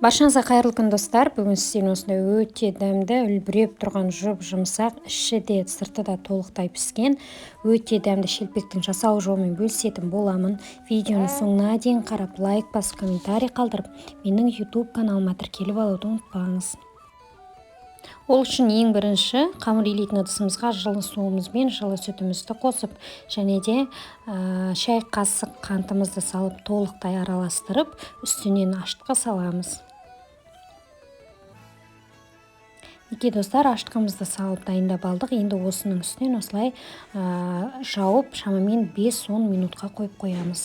Баршаңызға қайырлы күн достар. Бүгін сіздермен осындай өте дәмді, үлбіреп тұрған жұмсақ, іші де сырты да толықтай піскен өте дәмді шелпектің жасау жолымен бөлісетін боламын. Видеоны соңына дейін қарап, лайк басып, комментарий қалдырып, менің YouTube каналыма тіркеліп алуды ұмытпаңыз. Ол үшін ең бірінші қамыр илейтін ыдысымызға жылы суымыз бен жылы сүтімізді қосып, және де шай қасық қантымызды салып толықтай араластырып, үстінен аштыққа саламыз. Достар, аштығымызды салып дайындап алдық. Енді осының үстінен осылай жауып, шамамен 5-10 минутқа қойып қоямыз.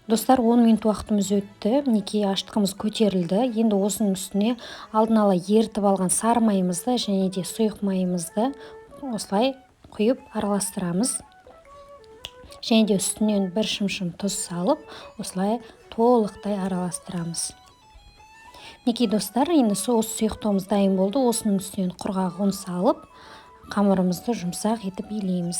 Достар, 10 минут уақытымыз өтті. Аштығымыз көтерілді. Енді осының үстіне алдын ала ертіп алған сары майымызды және де сұйық майымызды осылай құйып араластырамыз. Және де үстінен бір шымшым тұз салып, осылай толықтай араластырамыз. Достар, енді осы сұйықтығымыз дайын болды. Осының үстінен құрғақ ұн салып, қамырымызды жұмсақ етіп илейміз.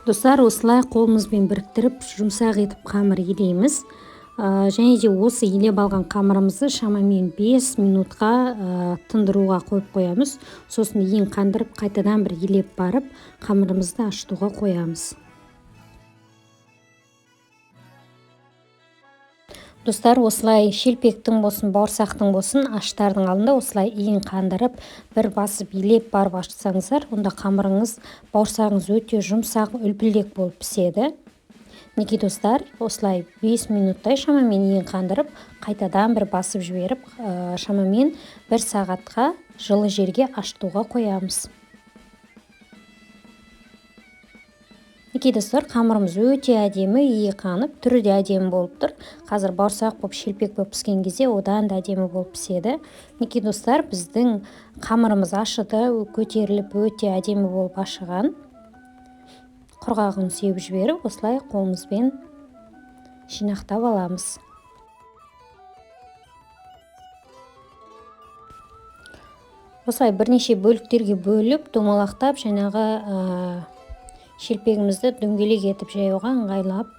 Достар, осылай қолымызбен біріктіріп, жұмсақ етіп қамыр илейміз. Және де осы илеп алған қамырымызды шамамен 5 минутқа тындыруға қойып қоямыз. Сосын ең қандырып, қайтадан бір илеп барып, қамырымызды ашытуға қоямыз. Достар, осылай шелпектің болсын, бауырсақтың болсын, аштардың алдында осылай ең қандырып, бір басып илеп барып ашытсаңыздар, онда қамырыңыз, бауырсағыңыз өте жұмсақ, үлпілдек болып піседі. Достар, осылай 5 минуттай шамамен ең қандырып, қайтадан бір басып жіберіп, шамамен 1 сағатқа жылы жерге ашытуға қоямыз. Достар, қамырымыз өте әдемі, қанып, түрі де әдемі болып тұр. Қазір бауырсақ болып, шелпек болып піскен кезде одан да әдемі болып піседі. Достар, біздің қамырымыз ашыды, көтеріліп, өте әдемі болып ашыған. Құрғағын сеуіп жіберіп, осылай қолымызбен жинақтап аламыз. Осылай бірнеше бөліктерге бөліп, домалақтап, жаңағы шелпегімізді дөңгелек етіп жаюға ыңғайлап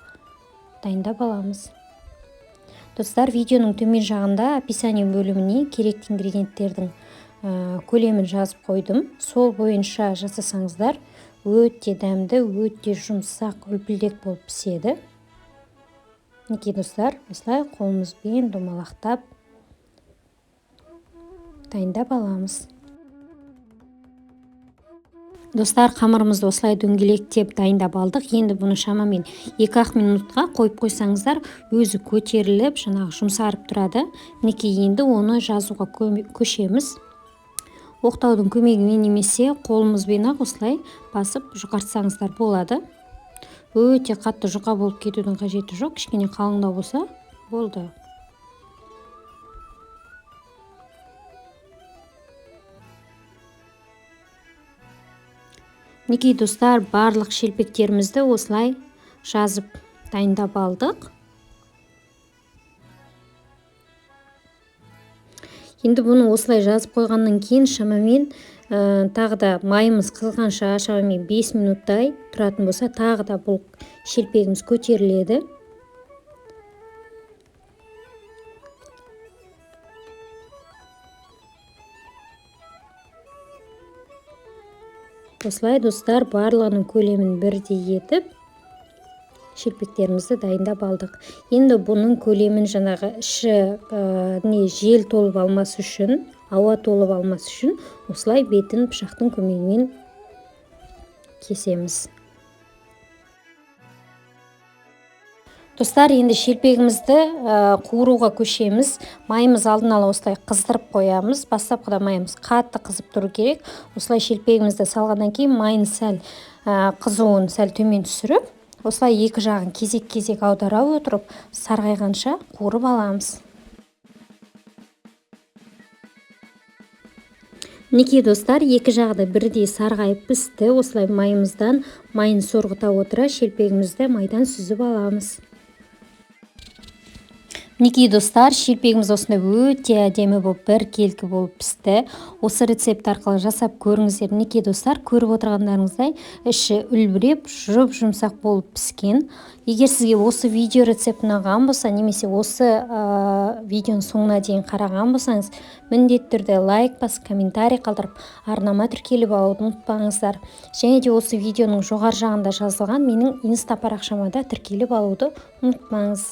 дайындап аламыз. Достар, видеоның төмен жағында описание бөліміне керекті ингредиенттердің көлемін жазып қойдым. Сол бойынша жасасаңыздар, өте дәмді, өте жұмсақ, үлпілдек болып піседі. Достар, осылай қолымызбен домалақтап дайындап аламыз. Достар, қамырымызды осылай дөңгелектеп дайындап алдық. Енді бұны шамамен 2-ақ минутқа қойып қойсаңыздар, өзі көтеріліп, жаңағы жұмсарып тұрады. Енді оны жазуға көшеміз. Оқтаудың көмегімен немесе қолымызбен осылай басып жұқартсаңыздар болады. Өте қатты жұқа болып кетудің қажеті жоқ, кішкене қалыңдау болса болды. Достар, барлық шелпектерімізді осылай жазып дайындап алдық. Енді бұны осылай жазып қойғаннан кейін шамамен тағы да майымыз қызғанша шамамен 5 минуттай тұратын болса, тағы да бұл шелпегіміз көтеріледі. Осылай, достар, барлығының көлемін бірдей етіп, шелпектерімізді дайындап алдық. Енді бұның көлемін жаңағы іші жел толып алмас үшін, ауа толып алмас үшін, осылай бетін пышақтың көмегімен кесеміз. Достар, енді шелпегімізді қуыруға көшеміз. Майымыз алдын ала осылай қыздырып қоямыз. Бастапқыда майымыз қатты қызып тұру керек. Осылай шелпегімізді салғаннан кейін майын сәл қызуын сәл төмен түсіріп, осылай екі жағын кезек-кезек аудара отырып, сарғайғанша қуырып аламыз. Достар, екі жағы да бірдей сарғайып пісті. Осылай майымыздан майын сорғыта отыра шелпегімізді майдан сүзіп аламыз. Мінекей достар, шелпегіміз осындай өте әдемі болып біркелкі болып пісті. Осы рецепт арқылы жасап көріңіздер. Мінекей достар, көріп отырғандарыңыздай іші үлбіреп жұмсақ болып піскен. Егер сізге осы видео рецепт ұнаған болса, немесе осы видеоның соңына дейін қараған болсаңыз, міндетті түрде лайк басып, комментарий қалдырып, арнама тіркеліп алуды ұмытпаңыздар. Және де осы видеоның жоғары жағында жазылған менің инста парақшама да тіркеліп алуды ұмытпаңыз.